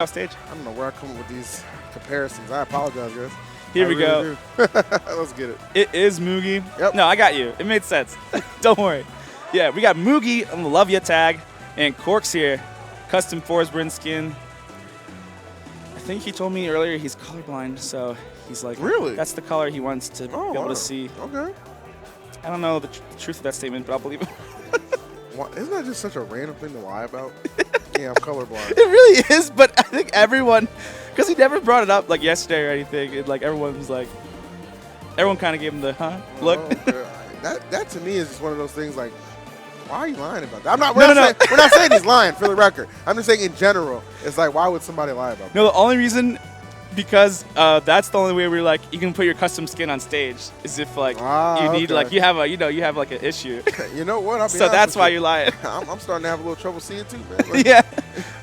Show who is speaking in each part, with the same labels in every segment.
Speaker 1: off stage.
Speaker 2: I don't know where I come up with these comparisons. I apologize, guys.
Speaker 1: Here we go.
Speaker 2: Let's get it.
Speaker 1: It is Mugi.
Speaker 2: Yep.
Speaker 1: No, I got you. It made sense. Don't worry. Yeah, we got Mugi on the Love Ya tag, and Cork's here. Custom Forsburn skin. I think he told me earlier he's colorblind, so he's like,
Speaker 2: really?
Speaker 1: That's the color he wants to be able to see.
Speaker 2: Okay.
Speaker 1: I don't know the truth of that statement, but I'll believe it.
Speaker 2: Isn't that just such a random thing to lie about? Yeah, I'm colorblind.
Speaker 1: It really is, but I think everyone, because he never brought it up like yesterday or anything, and like everyone kind of gave him the look.
Speaker 2: Okay. That to me is just one of those things like, why are you lying about that? We're not saying he's lying for the record. I'm just saying in general, it's like, why would somebody lie about that?
Speaker 1: No, the only reason, because that's the only way we're like, you can put your custom skin on stage, is if like you need like you have like an issue.
Speaker 2: You know what?
Speaker 1: So that's why you're lying.
Speaker 2: I'm starting to have a little trouble seeing too, man. Like,
Speaker 1: yeah.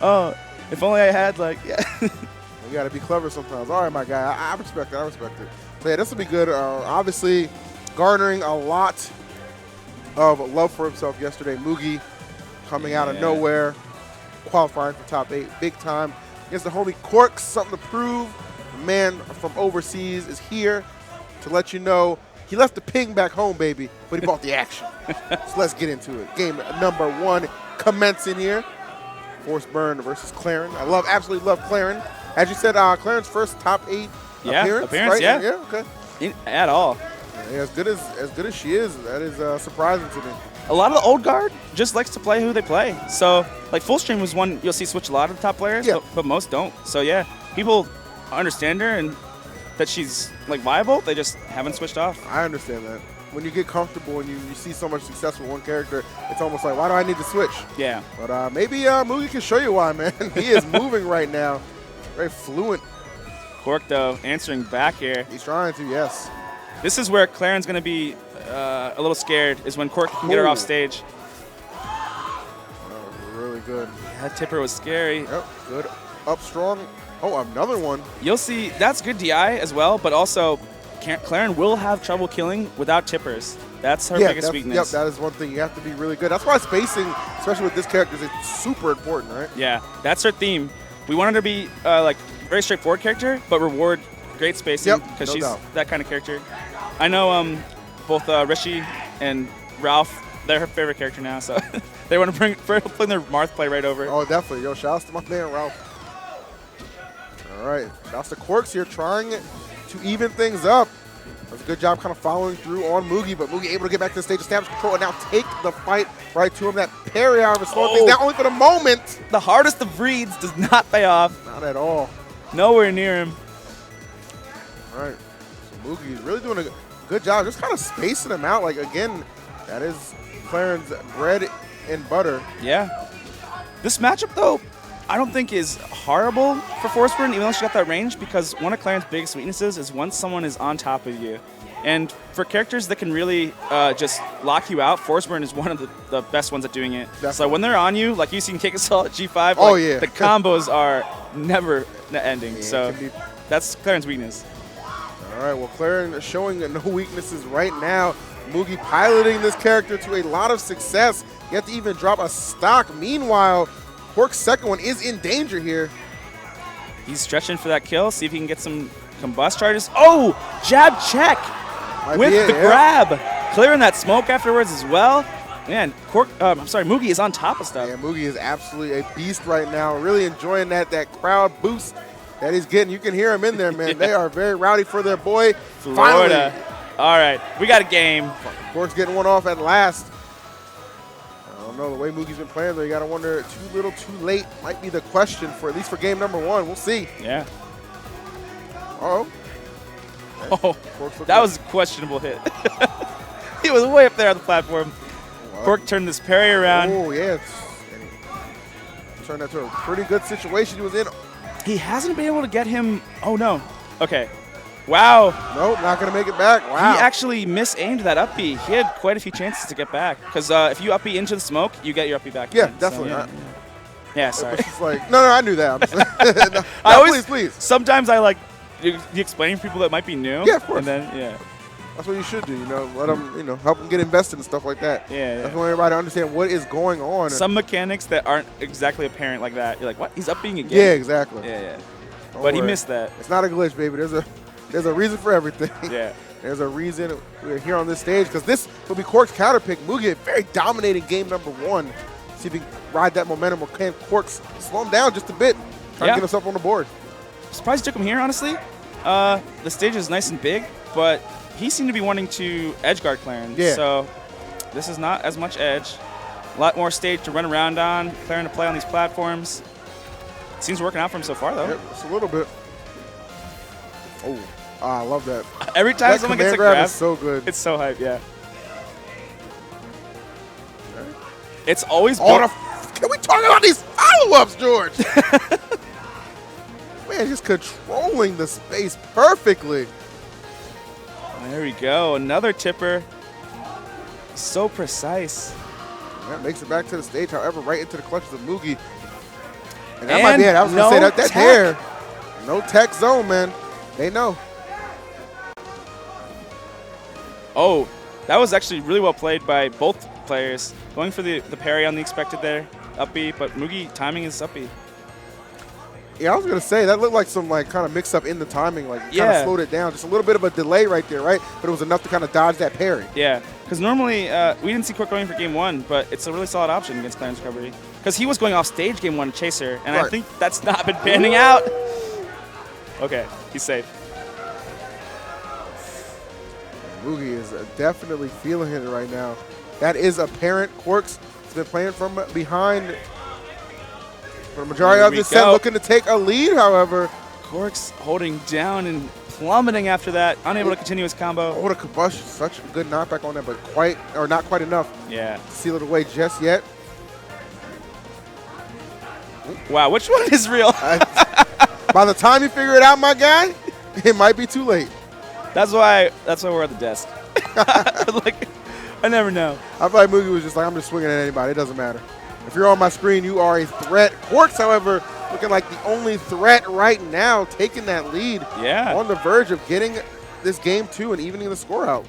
Speaker 1: Oh, if only I had like
Speaker 2: You gotta be clever sometimes. All right, my guy. I respect it. I respect it. So yeah, this will be good. Obviously, garnering a lot of love for himself yesterday. Mugi coming out of nowhere, qualifying for top 8, big time. Against the homie Cork, something to prove. The man from overseas is here to let you know he left the ping back home, baby, but he bought the action. So let's get into it. Game number 1 commencing here. Forsburn versus Clairen. Absolutely love Clairen. As you said, Clairen's first top 8 appearance, right? Yeah, okay.
Speaker 1: At all.
Speaker 2: Yeah, as good as she is, that is surprising to me.
Speaker 1: A lot of the old guard just likes to play who they play. So, like, Full Stream was one you'll see switch a lot of the top players, but most don't. So, yeah, people understand her and that she's, like, viable. They just haven't switched off.
Speaker 2: I understand that. When you get comfortable and you see so much success with one character, it's almost like, why do I need to switch?
Speaker 1: Yeah.
Speaker 2: But maybe Mugi can show you why, man. He is moving right now. Very fluent.
Speaker 1: Cork, though, answering back here.
Speaker 2: He's trying to, yes.
Speaker 1: This is where Clairen's going to be a little scared, is when Cork can get her off stage.
Speaker 2: Really good.
Speaker 1: That tipper was scary.
Speaker 2: Yep, good. Up strong. Oh, another one.
Speaker 1: You'll see, that's good DI as well, but also Clairen will have trouble killing without tippers. That's her biggest weakness.
Speaker 2: Yep, that is one thing. You have to be really good. That's why spacing, especially with this character, is super important, right?
Speaker 1: Yeah, that's her theme. We want her to be like very straightforward character, but reward great spacing because she's that kind of character. I know both Rishi and Ralph, they're her favorite character now, so they want to bring their Marth play right over.
Speaker 2: Oh, definitely. Yo, shout out to my man, Ralph. All right, that's the Corks here trying to even things up. That's a good job kind of following through on Mugi, but Mugi able to get back to the stage, establish control, and now take the fight right to him. That parry out of slowing things down only for the moment.
Speaker 1: The hardest of reads does not pay off.
Speaker 2: Not at all.
Speaker 1: Nowhere near him.
Speaker 2: All right, so Mugi is really doing a good job, just kind of spacing him out. Like, again, that is Clairen's bread and butter.
Speaker 1: Yeah. This matchup, though, I don't think is horrible for Forsburn, even though she got that range, because one of Clairen's biggest weaknesses is once someone is on top of you. And for characters that can really just lock you out, Forsburn is one of the best ones at doing it. Definitely. So when they're on you, like you seen Kick Assault at G5, the combos are never ending. Yeah, so that's Clairen's weakness.
Speaker 2: All right, well, Clairen showing no weaknesses right now. Mugi piloting this character to a lot of success. You have to even drop a stock. Meanwhile, Cork's second one is in danger here.
Speaker 1: He's stretching for that kill. See if he can get some combust charges. Oh, jab check with the grab. Clearing that smoke afterwards as well. Man, Mugi is on top of stuff.
Speaker 2: Yeah, Mugi is absolutely a beast right now. Really enjoying that crowd boost that he's getting. You can hear him in there, man. They are very rowdy for their boy.
Speaker 1: Florida. Finally. All right, we got a game.
Speaker 2: Cork's getting one off at last. I don't know, the way Mugi's been playing, though, you got to wonder, too little, too late might be the question, for at least for game number 1. We'll see.
Speaker 1: Yeah.
Speaker 2: Uh-oh.
Speaker 1: Oh, that was a questionable hit. He was way up there on the platform. Wow. Cork turned this parry around.
Speaker 2: Oh, yeah. Turned that to a pretty good situation he was in.
Speaker 1: He hasn't been able to get him. Oh, no. Okay. Wow.
Speaker 2: Nope, not going to make it back. Wow.
Speaker 1: He actually misaimed that up B. He had quite a few chances to get back. Because if you up B into the smoke, you get your up B back.
Speaker 2: Yeah, definitely.
Speaker 1: So, yeah, sorry.
Speaker 2: It's like, no, I knew that. No,
Speaker 1: I always,
Speaker 2: please.
Speaker 1: Sometimes I like you explaining to people that might be new.
Speaker 2: Yeah, of course.
Speaker 1: And then,
Speaker 2: That's what you should do, you know. Let them, you know, help them get invested and stuff like that.
Speaker 1: Yeah.
Speaker 2: That's when everybody understand what is going on.
Speaker 1: Some mechanics that aren't exactly apparent like that. You're like, what? He's up being again?
Speaker 2: Yeah, exactly.
Speaker 1: Yeah.
Speaker 2: Don't
Speaker 1: But he
Speaker 2: worry.
Speaker 1: missed that.
Speaker 2: It's not a glitch, baby. There's a reason for everything.
Speaker 1: Yeah.
Speaker 2: There's a reason we're here on this stage because this will be Cork's counter pick. Mugi, very dominating game number 1. See if he can ride that momentum or can Cork's slow him down just a bit. Trying to get himself on the board.
Speaker 1: Surprised he took him here, honestly. The stage is nice and big, but he seemed to be wanting to edge guard Clairen.
Speaker 2: Yeah.
Speaker 1: So this is not as much edge. A lot more stage to run around on. Clairen to play on these platforms. Seems working out for him so far, though.
Speaker 2: Yep, just a little bit. Oh, I love that.
Speaker 1: Every time
Speaker 2: That
Speaker 1: someone
Speaker 2: command
Speaker 1: gets a
Speaker 2: grab
Speaker 1: grab,
Speaker 2: is so good.
Speaker 1: it's so hype, yeah. It's always
Speaker 2: Can we talk about these follow-ups, George? Man, just controlling the space perfectly.
Speaker 1: There we go. Another tipper. So precise.
Speaker 2: That makes it back to the stage, however, right into the clutches of Mugi. And that might be it. I was going to say that there. No tech zone, man. They know.
Speaker 1: Oh, that was actually really well played by both players. Going for the parry on the expected there. Up B, but Mugi timing is up B.
Speaker 2: Yeah, I was going to say, that looked like some kind of mix-up in the timing. Like, kind of slowed it down. Just a little bit of a delay right there, right? But it was enough to kind of dodge that parry.
Speaker 1: Yeah, because normally we didn't see Cork going for game 1, but it's a really solid option against Clairen's recovery. Because he was going off stage game 1 to chase her, and I think that's not been panning out. Okay, he's safe.
Speaker 2: Mugi is definitely feeling it right now. That is apparent. Cork's been playing from behind for the majority of this set, looking to take a lead, however.
Speaker 1: Cork's holding down and plummeting after that, unable to continue his combo.
Speaker 2: Oh, what a combustion. Such a good knockback on that, but not quite enough
Speaker 1: to
Speaker 2: seal it away just yet.
Speaker 1: Wow, which one is real?
Speaker 2: By the time you figure it out, my guy, it might be too late.
Speaker 1: That's why we're at the desk. Like, I never know.
Speaker 2: I feel like Mugi was just like, I'm just swinging at anybody. It doesn't matter. If you're on my screen, you are a threat. Cork's, however, looking like the only threat right now, taking that lead.
Speaker 1: Yeah.
Speaker 2: On the verge of getting this game 2 and evening the score out.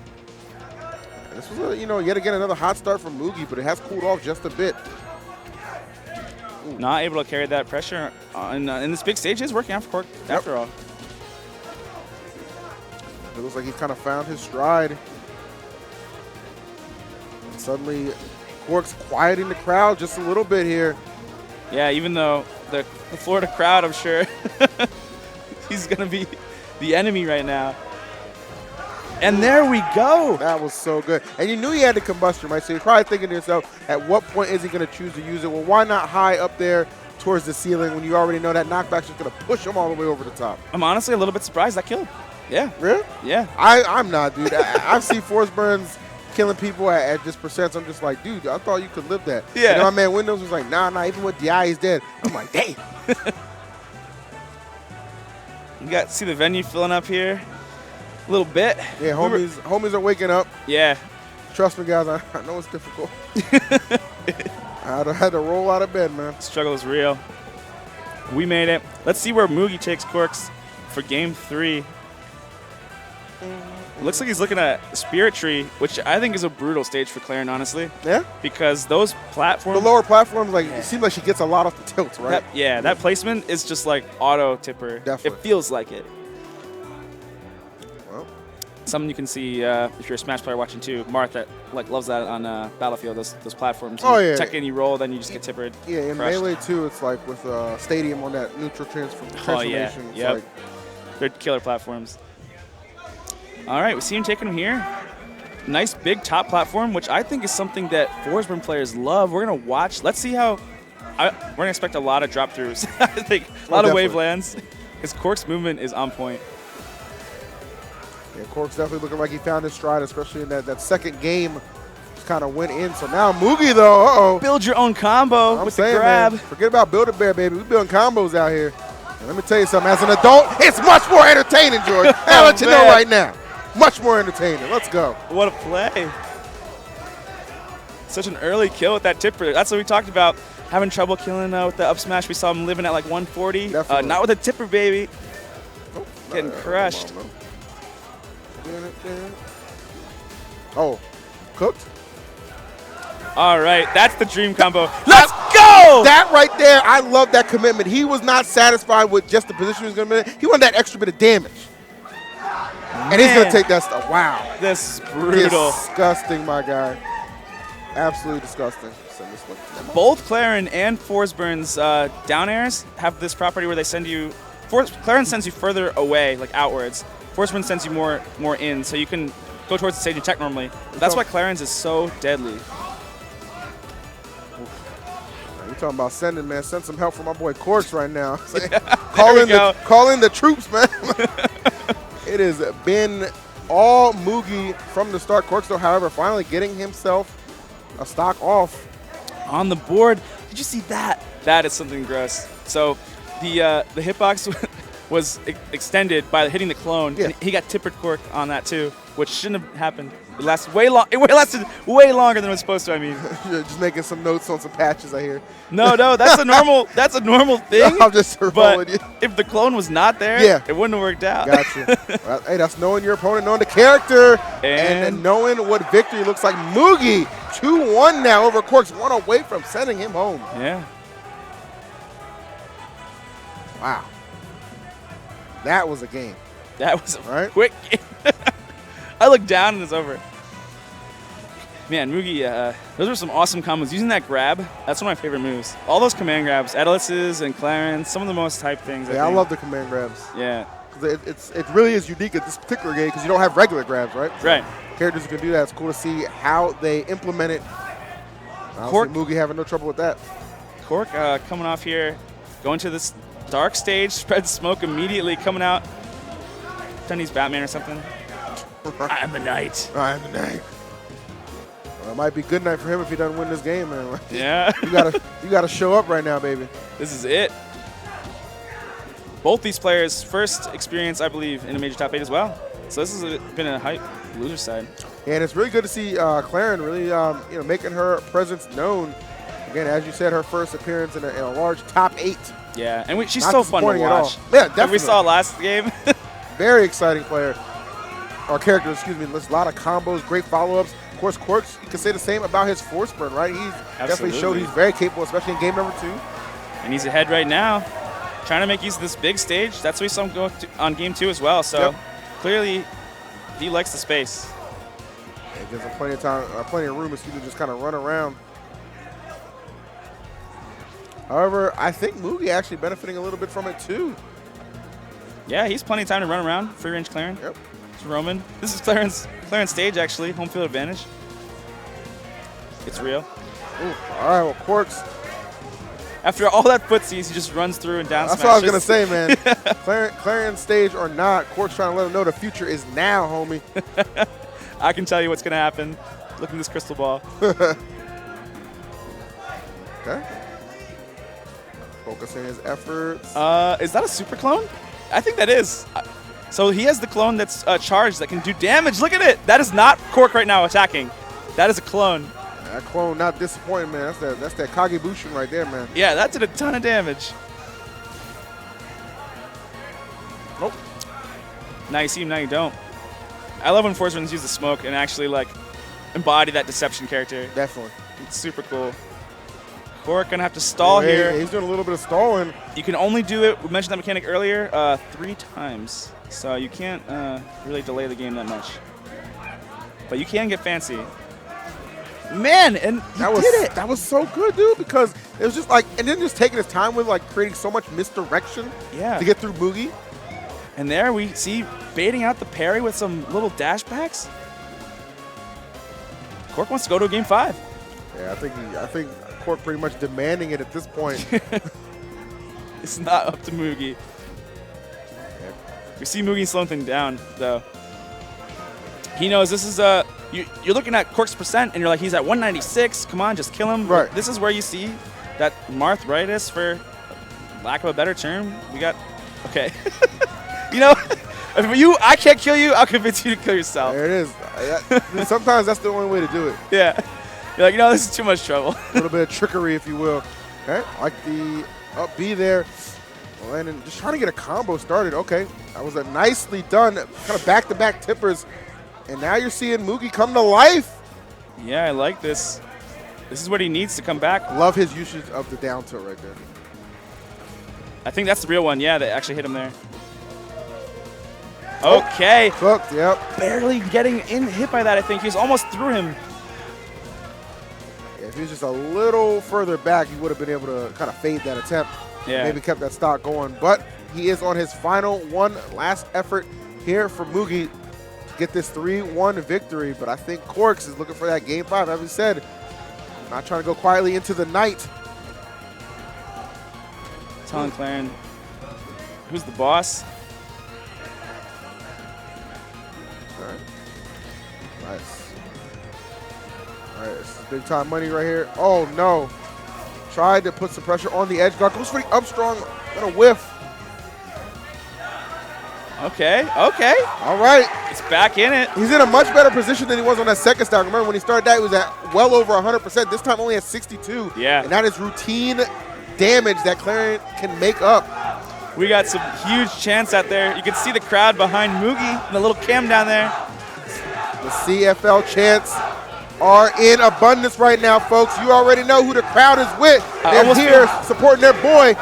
Speaker 2: This was, yet again another hot start from Mugi, but it has cooled off just a bit. Ooh.
Speaker 1: Not able to carry that pressure in this big stage is working out for Cork after all.
Speaker 2: It looks like he's kind of found his stride. And suddenly, Cork's quieting the crowd just a little bit here.
Speaker 1: Yeah, even though the Florida crowd, I'm sure, he's going to be the enemy right now. And there we go.
Speaker 2: That was so good. And you knew he had the combustion, right? So you're probably thinking to yourself, at what point is he going to choose to use it? Well, why not high up there towards the ceiling when you already know that knockback's just going to push him all the way over the top?
Speaker 1: I'm honestly a little bit surprised that killed. Yeah.
Speaker 2: Really?
Speaker 1: Yeah.
Speaker 2: I'm not, dude. I've seen Forsburns killing people at this percent. So I'm just like, dude, I thought you could live that.
Speaker 1: Yeah.
Speaker 2: And my man Windows was like, nah, even with DI, he's dead. I'm like, damn.
Speaker 1: You got to see the venue filling up here a little bit.
Speaker 2: Yeah, homies are waking up.
Speaker 1: Yeah.
Speaker 2: Trust me, guys, I know it's difficult. I had to roll out of bed, man.
Speaker 1: Struggle is real. We made it. Let's see where Mugi takes Corks for game 3. Looks like he's looking at Spirit Tree, which I think is a brutal stage for Clairen, honestly.
Speaker 2: Yeah?
Speaker 1: Because those platforms...
Speaker 2: The lower platforms, it seems like she gets a lot off the tilt, right?
Speaker 1: That placement is just like auto tipper.
Speaker 2: Definitely.
Speaker 1: It feels like it.
Speaker 2: Well.
Speaker 1: Something you can see if you're a Smash player watching too. Marth that loves that on Battlefield, those platforms. Tech and you roll, then you just get tippered.
Speaker 2: Yeah, in
Speaker 1: crushed.
Speaker 2: Melee too, it's like with Stadium on that neutral transformation.
Speaker 1: Oh, yeah. Yep. They're killer platforms. All right, we see him taking him here. Nice big top platform, which I think is something that Forsburn players love. We're going to watch. Let's see how... we're going to expect a lot of drop throughs. I think a lot of wave lands. Because Cork's movement is on point.
Speaker 2: Yeah, Cork's definitely looking like he found his stride, especially in that second game. Just kind of went in. So now Mugi, though, uh-oh.
Speaker 1: Build your own combo with the grab.
Speaker 2: Man, forget about Build-A-Bear, baby. We're building combos out here. And let me tell you something. As an adult, it's much more entertaining, George. I'll let you know right now. Much more entertaining. Let's go.
Speaker 1: What a play. Such an early kill with that tipper. That's what we talked about. Having trouble killing with the up smash. We saw him living at like 140. Not with a tipper, baby. Getting crushed.
Speaker 2: Oh, cooked?
Speaker 1: All right, that's the dream combo. Let's go!
Speaker 2: That right there, I love that commitment. He was not satisfied with just the position he was going to be in. He wanted that extra bit of damage. And he's going to take that stuff. Wow.
Speaker 1: This is brutal.
Speaker 2: Disgusting, my guy. Absolutely disgusting. Send this one.
Speaker 1: Both Clairen and Forsburn's down airs have this property where they send you. Clairen sends you further away, like outwards. Forsburn sends you more in, so you can go towards the stage and tech normally. That's why Clairen's is so deadly.
Speaker 2: You talking about sending, man? Send some help from my boy Corks right now. Call in the troops, man. It has been all Mugi from the start. Corks, though, however, finally getting himself a stock off
Speaker 1: on the board. Did you see that? That is something gross. So the hitbox was extended by hitting the clone.
Speaker 2: Yeah.
Speaker 1: And he got tippered Cork on that too, which shouldn't have happened. It lasted way long. It lasted way longer than it was supposed to. I mean,
Speaker 2: you're just making some notes on some patches, I hear.
Speaker 1: No, that's a normal. That's a normal thing.
Speaker 2: I'm just rolling you.
Speaker 1: If the clone was not there, it wouldn't have worked out.
Speaker 2: Gotcha. Well, hey, that's knowing your opponent, knowing the character, and knowing what victory looks like. Mugi 2-1 now over Corks, one away from sending him home.
Speaker 1: Yeah.
Speaker 2: Wow. That was a game.
Speaker 1: That was a quick game. I look down and it's over. Man, Mugi, those were some awesome combos. Using that grab, that's one of my favorite moves. All those command grabs, Atlas's and Clairen, some of the most hype things.
Speaker 2: Yeah, I love the command grabs.
Speaker 1: Yeah.
Speaker 2: It really is unique at this particular game because you don't have regular grabs, right?
Speaker 1: Right.
Speaker 2: Characters who can do that. It's cool to see how they implement it. Cork, Mugi having no trouble with that.
Speaker 1: Cork coming off here, going to this dark stage, spreads smoke immediately, coming out. Pretend he's Batman or something. I am the knight.
Speaker 2: I am the knight. Well, it might be good night for him if he doesn't win this game, man.
Speaker 1: Yeah.
Speaker 2: you gotta show up right now, baby.
Speaker 1: This is it. Both these players' first experience, I believe, in a major top 8 as well. So this has been a hype loser side.
Speaker 2: And it's really good to see Clairen really making her presence known. Again, as you said, her first appearance in a large top 8.
Speaker 1: Yeah, and she's so fun to watch.
Speaker 2: Yeah, definitely.
Speaker 1: Like we saw last game.
Speaker 2: Very exciting player. Or character, excuse me. There's a lot of combos, great follow-ups. Of course, Corks, you can say the same about his Forsburn, right? He's definitely showed he's very capable, especially in game number 2.
Speaker 1: And he's ahead right now, trying to make use of this big stage. That's what we saw him go on game 2 as well. So clearly, he likes the space.
Speaker 2: Yeah, it gives him plenty of time, plenty of room to just kind of run around. However, I think Mugi actually benefiting a little bit from it too.
Speaker 1: Yeah, he's plenty of time to run around. Free range Clairen.
Speaker 2: Yep.
Speaker 1: It's Roman. This is Clairen's stage actually. Home field advantage. It's real.
Speaker 2: Ooh, all right, well, Corks.
Speaker 1: After all that footsies, he just runs through and down
Speaker 2: That's
Speaker 1: smashes.
Speaker 2: what I was going to say, man. Clairen's stage or not, Corks trying to let him know the future is now, homie.
Speaker 1: I can tell you what's going to happen. Look at this crystal ball.
Speaker 2: Okay. Focusing his efforts.
Speaker 1: Is that a super clone? I think that is. So he has the clone that's charged that can do damage. Look at it. That is not Cork right now attacking. That is a clone.
Speaker 2: That clone not disappointing, man. That's that Kagebushin right there, man.
Speaker 1: Yeah, that did a ton of damage.
Speaker 2: Nope.
Speaker 1: Now you see him, now you don't. I love when Forsburns use the smoke and actually like embody that deception character.
Speaker 2: Definitely.
Speaker 1: It's super cool. Cork gonna have to stall here.
Speaker 2: He's doing a little bit of stalling.
Speaker 1: You can only do it, we mentioned that mechanic earlier, 3 times. So you can't really delay the game that much. But you can get fancy. Man, and he did it.
Speaker 2: That was so good, dude, because it was just like, and then just taking his time with like creating so much misdirection to get through Mugi.
Speaker 1: And there we see baiting out the parry with some little dash backs. Cork wants to go to a game 5.
Speaker 2: Yeah, I think Cork pretty much demanding it at this point.
Speaker 1: It's not up to Mugi.
Speaker 2: Yeah.
Speaker 1: We see Mugi slowing things down, though. He knows this is you're looking at Cork's percent, and you're like, he's at 196. Come on, just kill him.
Speaker 2: Right.
Speaker 1: This is where you see that Marthritis, for lack of a better term. We got okay. You know, if I can't kill you, I'll convince you to kill yourself.
Speaker 2: There it is. Sometimes that's the only way to do it.
Speaker 1: Yeah. You're like, this is too much trouble.
Speaker 2: A little bit of trickery, if you will. Okay, like the up B there. And then just trying to get a combo started. Okay, that was a nicely done, kind of back-to-back tippers And now you're seeing Mugi come to life.
Speaker 1: Yeah, I like this. This is what he needs to come back.
Speaker 2: Love his usage of the down tilt right there.
Speaker 1: I think that's the real one. Yeah, that actually hit him there. Okay.
Speaker 2: Cooked, yep.
Speaker 1: Barely getting hit by that, I think. He was almost through him.
Speaker 2: Yeah, if he was just a little further back, he would have been able to kind of fade that attempt.
Speaker 1: Yeah.
Speaker 2: Maybe kept that stock going. But he is on his final one last effort here for Mugi to get this 3-1 victory. But I think Corks is looking for that game 5. As we said, not trying to go quietly into the night.
Speaker 1: Telling Clairen who's the boss.
Speaker 2: All right. Nice. All right, this is big time money right here. Oh, no. Tried to put some pressure on the edge guard. Goes for the up strong. Got a whiff.
Speaker 1: Okay.
Speaker 2: All right.
Speaker 1: It's back in it.
Speaker 2: He's in a much better position than he was on that second stock. Remember, when he started that, he was at well over 100%. This time only at 62.
Speaker 1: Yeah.
Speaker 2: And that is routine damage that Clairen can make up.
Speaker 1: We got some huge chants out there. You can see the crowd behind Mugi and the little cam down there.
Speaker 2: The CFL chants are in abundance right now, folks. You already know who the crowd is with. They're here supporting their boy.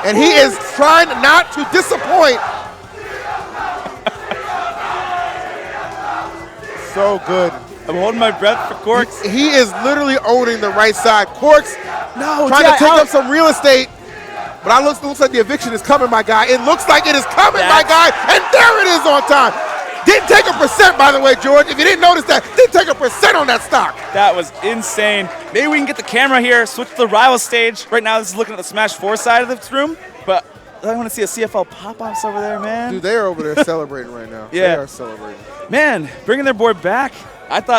Speaker 2: And he is trying not to disappoint. So good.
Speaker 1: I'm holding my breath for Corks.
Speaker 2: He is literally owning the right side. Corks
Speaker 1: No,
Speaker 2: trying to take up some real estate. But it looks like the eviction is coming, my guy. It looks like it is coming, my guy. And there it is on time. Didn't take a percent, by the way, George. If you didn't notice that, didn't take a percent on that stock.
Speaker 1: That was insane. Maybe we can get the camera here, switch to the rival stage. Right now, this is looking at the Smash 4 side of this room, but I want to see a CFL pop-ups over there, man.
Speaker 2: Dude, they are over there celebrating right now.
Speaker 1: Yeah.
Speaker 2: They are celebrating.
Speaker 1: Man, bringing their boy back. I thought